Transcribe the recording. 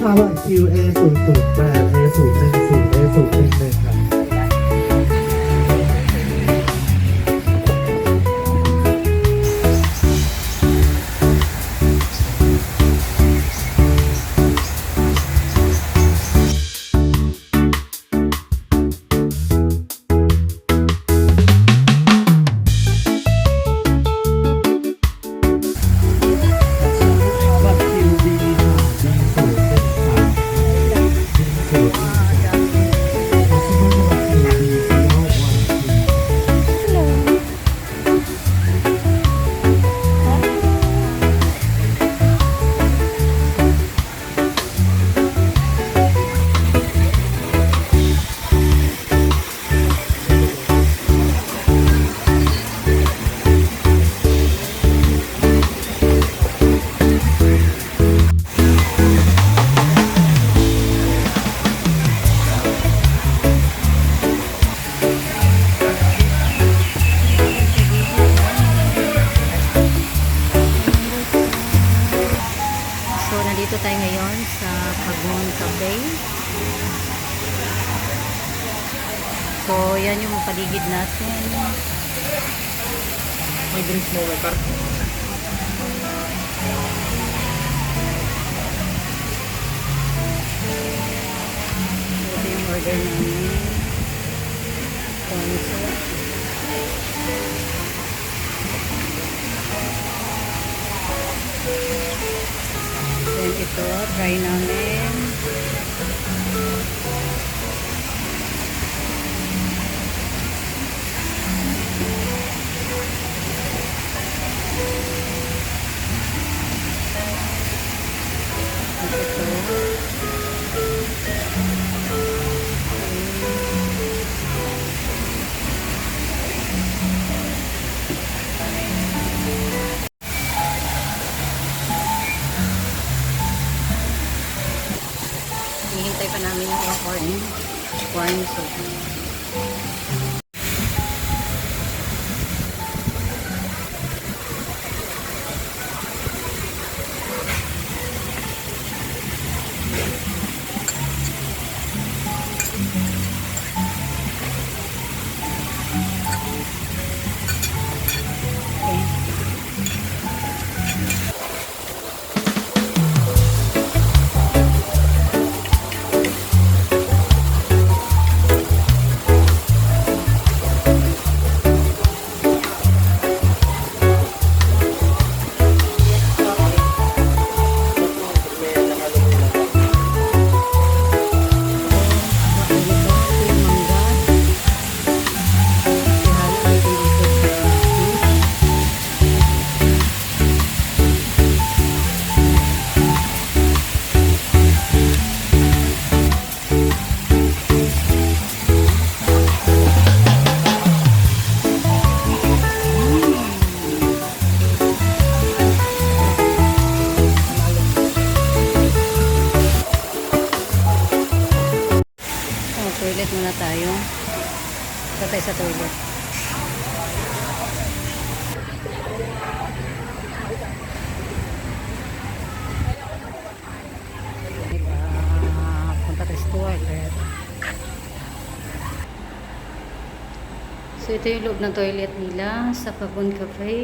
ค่ะบัตรคิว A008 A010 A011 ครับบัตรคิว B ค่ะ B013 B013 Possible บัตรคิว B013 So, nandito tayo ngayon sa Pagon Cafe. So, yan yung paligid natin. May drinks mo, may cart. Ito yung order namin. Ponso. Then ito, try namin. Hihintay pa namin yung corn soup. Toilet muna tayo. Punta tayo sa toilet. Punta tayo sa toilet. So ito yung loob ng toilet nila sa Pagon Cafe.